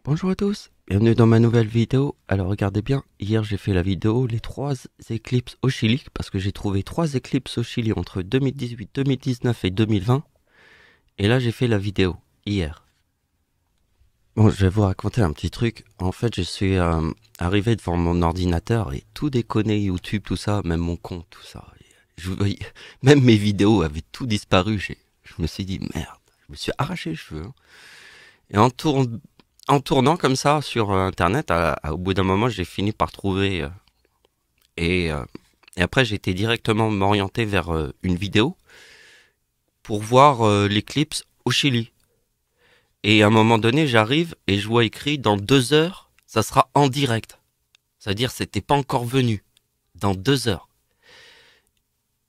Bonjour à tous, bienvenue dans ma nouvelle vidéo. Alors regardez bien, hier j'ai fait la vidéo les 3 éclipses au Chili, parce que j'ai trouvé 3 éclipses au Chili entre 2018, 2019 et 2020. Et là j'ai fait la vidéo, hier. Bon, je vais vous raconter un petit truc. En fait, je suis arrivé devant mon ordinateur et tout déconné, YouTube, tout ça, même mon compte, tout ça. Même mes vidéos avaient tout disparu. Je me suis dit, merde, je me suis arraché les cheveux. Hein. Et en tournant comme ça sur Internet, au bout d'un moment, j'ai fini par trouver... et, euh, et après, j'ai été directement m'orienter vers une vidéo pour voir l'éclipse au Chili. Et à un moment donné, j'arrive et je vois écrit dans 2 heures, ça sera en direct. C'est-à-dire, c'était pas encore venu. Dans 2 heures.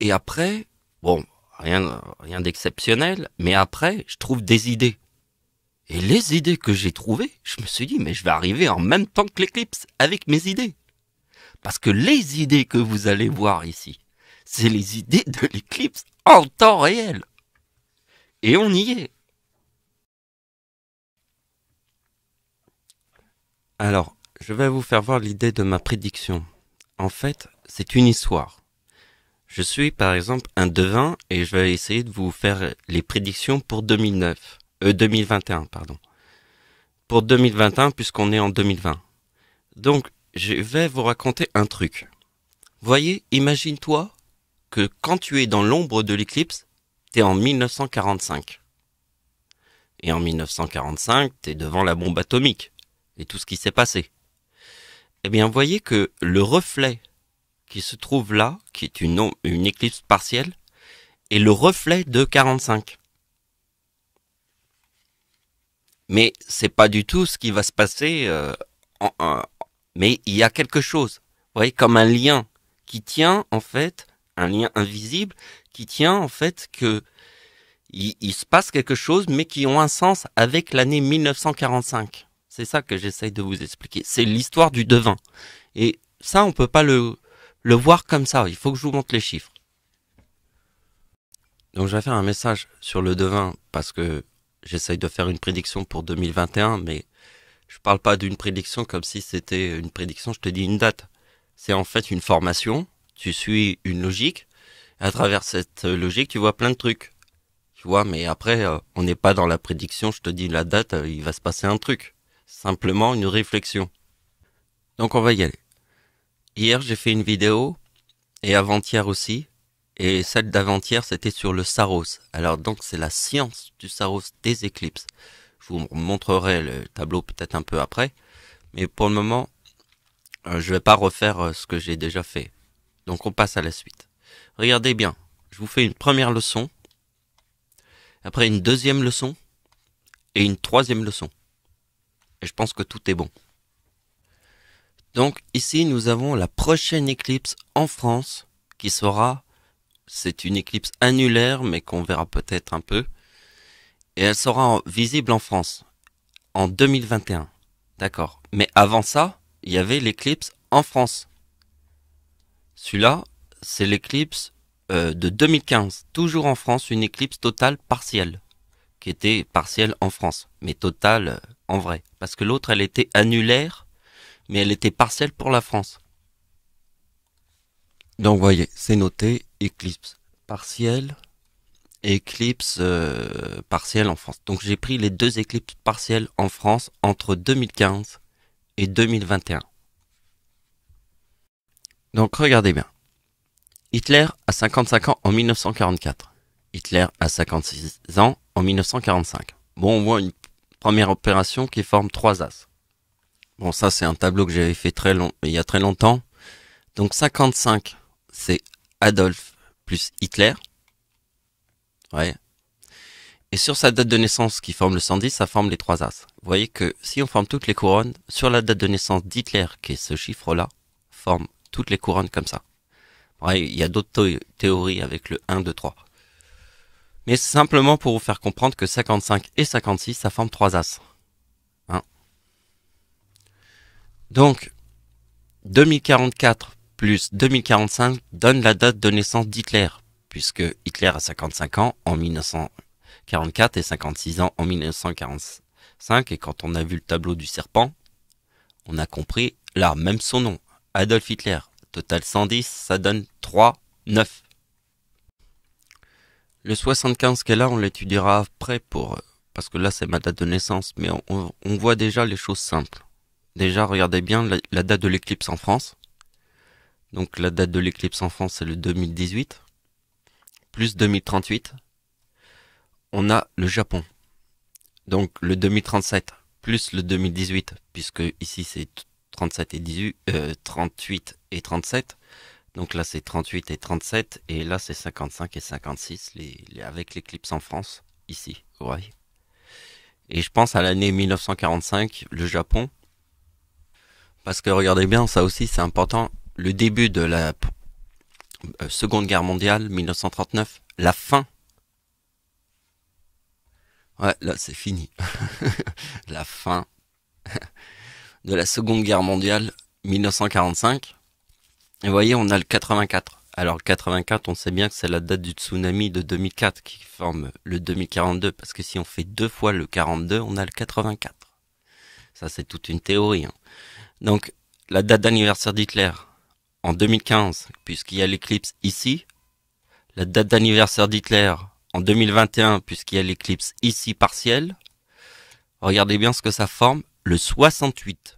Et après, bon, rien d'exceptionnel, mais après, je trouve des idées. Et les idées que j'ai trouvées, je me suis dit, mais je vais arriver en même temps que l'éclipse avec mes idées. Parce que les idées que vous allez voir ici, c'est les idées de l'éclipse en temps réel. Et on y est. Alors, je vais vous faire voir l'idée de ma prédiction. En fait, c'est une histoire. Je suis par exemple un devin et je vais essayer de vous faire les prédictions pour 2021, pardon. Pour 2021 puisqu'on est en 2020. Donc, je vais vous raconter un truc. Voyez, imagine-toi que quand tu es dans l'ombre de l'éclipse, t'es en 1945. Et en 1945, t'es devant la bombe atomique et tout ce qui s'est passé. Eh bien, voyez que le reflet qui se trouve là, qui est une éclipse partielle, est le reflet de 45. Mais c'est pas du tout ce qui va se passer. Mais il y a quelque chose, vous voyez, comme un lien qui tient en fait, un lien invisible qui tient en fait que il se passe quelque chose, mais qui ont un sens avec l'année 1945. C'est ça que j'essaye de vous expliquer. C'est l'histoire du devin. Et ça, on peut pas le voir comme ça. Il faut que je vous montre les chiffres. Donc, je vais faire un message sur le devin parce que j'essaye de faire une prédiction pour 2021, mais je parle pas d'une prédiction comme si c'était une prédiction. Je te dis une date. C'est en fait une formation. Tu suis une logique. À travers cette logique, tu vois plein de trucs. Tu vois, mais après, on n'est pas dans la prédiction. Je te dis la date, il va se passer un truc. Simplement une réflexion. Donc, on va y aller. Hier, j'ai fait une vidéo, et avant-hier aussi, et celle d'avant-hier, c'était sur le Saros. Alors donc, c'est la science du Saros des éclipses. Je vous montrerai le tableau peut-être un peu après, mais pour le moment, je vais pas refaire ce que j'ai déjà fait. Donc, on passe à la suite. Regardez bien, je vous fais une première leçon, après une deuxième leçon, et une troisième leçon. Et je pense que tout est bon. Donc ici, nous avons la prochaine éclipse en France qui sera, c'est une éclipse annulaire, mais qu'on verra peut-être un peu. Et elle sera visible en France en 2021. D'accord. Mais avant ça, il y avait l'éclipse en France. Celui-là, c'est l'éclipse de 2015. Toujours en France, une éclipse totale partielle. Qui était partielle en France, mais totale en vrai. Parce que l'autre, elle était annulaire, mais elle était partielle pour la France. Donc voyez, c'est noté, éclipse partielle, éclipse partielle en France. Donc j'ai pris les 2 éclipses partielles en France entre 2015 et 2021. Donc regardez bien. Hitler a 55 ans en 1944. Hitler a 56 ans en 1945. Bon, on voit une première opération qui forme 3 as. Bon, ça c'est un tableau que j'avais fait il y a très longtemps. Donc 55, c'est Adolphe plus Hitler. Ouais. Et sur sa date de naissance qui forme le 110, ça forme les 3 as. Vous voyez que si on forme toutes les couronnes, sur la date de naissance d'Hitler, qui est ce chiffre-là, forme toutes les couronnes comme ça. Ouais, il y a d'autres théories avec le 1, 2, 3. Mais c'est simplement pour vous faire comprendre que 55 et 56, ça forme 3 as. Hein? Donc, 2044 plus 2045 donne la date de naissance d'Hitler, puisque Hitler a 55 ans en 1944 et 56 ans en 1945. 5, et quand on a vu le tableau du serpent, on a compris, là, même son nom, Adolf Hitler, total 110, ça donne 3, 9. Le 75 qu'elle a, on l'étudiera après parce que là c'est ma date de naissance, mais on voit déjà les choses simples. Déjà, regardez bien la date de l'éclipse en France. Donc la date de l'éclipse en France, c'est le 2018, plus 2038. On a le Japon. Donc le 2037, plus le 2018, puisque ici c'est 37 et 18, 38 et 37. Donc là c'est 38 et 37, et là c'est 55 et 56, avec l'éclipse en France, ici, vous voyez. Et je pense à l'année 1945, le Japon, parce que regardez bien, ça aussi c'est important, le début de la Seconde Guerre mondiale, 1939, la fin. Ouais, là c'est fini. La fin de la Seconde Guerre mondiale, 1945. Et vous voyez, on a le 84. Alors le 84, on sait bien que c'est la date du tsunami de 2004 qui forme le 2042, parce que si on fait 2 fois le 42, on a le 84. Ça c'est toute une théorie. Donc la date d'anniversaire d'Hitler en 2015, puisqu'il y a l'éclipse ici. La date d'anniversaire d'Hitler en 2021, puisqu'il y a l'éclipse ici partielle. Regardez bien ce que ça forme, le 68.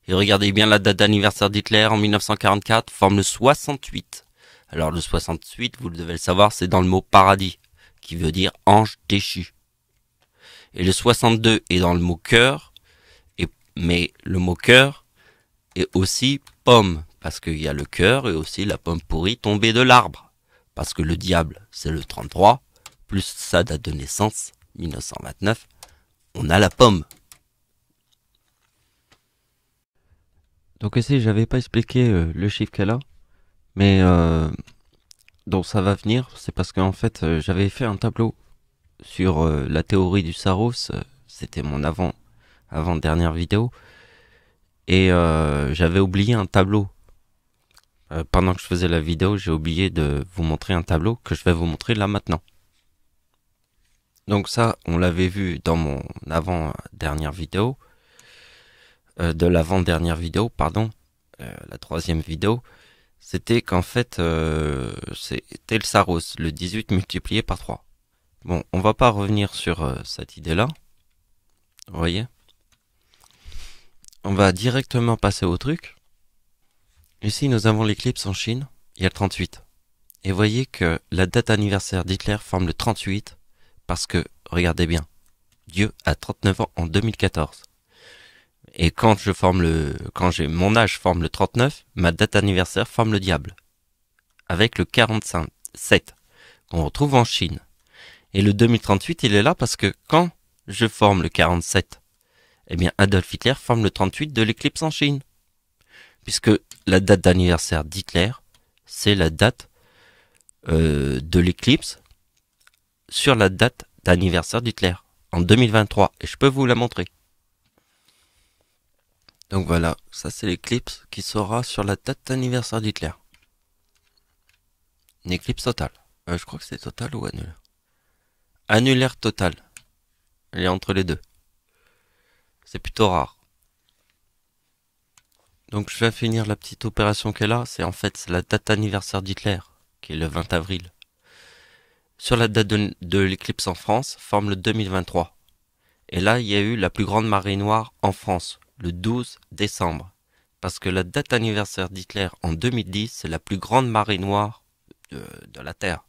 Et regardez bien la date d'anniversaire d'Hitler en 1944, forme le 68. Alors le 68, vous devez le savoir, c'est dans le mot paradis, qui veut dire ange déchu. Et le 62 est dans le mot cœur, mais le mot cœur est aussi pomme, parce qu'il y a le cœur et aussi la pomme pourrie tombée de l'arbre. Parce que le diable, c'est le 33, plus sa date de naissance, 1929, on a la pomme. Donc ici, j'avais pas expliqué le chiffre qu'elle a, mais donc ça va venir, c'est parce qu'en fait, j'avais fait un tableau sur la théorie du Saros, c'était mon avant-dernière vidéo, et j'avais oublié un tableau. Pendant que je faisais la vidéo, j'ai oublié de vous montrer un tableau que je vais vous montrer là maintenant. Donc ça, on l'avait vu dans mon avant-dernière vidéo, de l'avant-dernière vidéo, pardon, la troisième vidéo, c'était qu'en fait, c'était le Saros, le 18 multiplié par 3. Bon, on va pas revenir sur cette idée-là, vous voyez. On va directement passer au truc. Ici, nous avons l'éclipse en Chine, il y a le 38. Et vous voyez que la date anniversaire d'Hitler forme le 38, parce que, regardez bien, Dieu a 39 ans en 2014. Et quand j'ai mon âge forme le 39, ma date anniversaire forme le diable. Avec le 47, qu'on retrouve en Chine. Et le 2038, il est là parce que quand je forme le 47, eh bien Adolf Hitler forme le 38 de l'éclipse en Chine. Puisque la date d'anniversaire d'Hitler, c'est la date de l'éclipse sur la date d'anniversaire d'Hitler, en 2023. Et je peux vous la montrer. Donc voilà, ça c'est l'éclipse qui sera sur la date d'anniversaire d'Hitler. Une éclipse totale. Je crois que c'est total ou annulaire. Annulaire total. Elle est entre les deux. C'est plutôt rare. Donc je vais finir la petite opération qu'elle a. C'est en fait la date d'anniversaire d'Hitler, qui est le 20 avril. Sur la date de l'éclipse en France, forme le 2023. Et là, il y a eu la plus grande marée noire en France, le 12 décembre. Parce que la date anniversaire d'Hitler en 2010, c'est la plus grande marée noire de la Terre,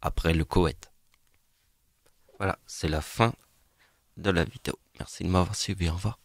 après le Koweït. Voilà, c'est la fin de la vidéo. Merci de m'avoir suivi, au revoir.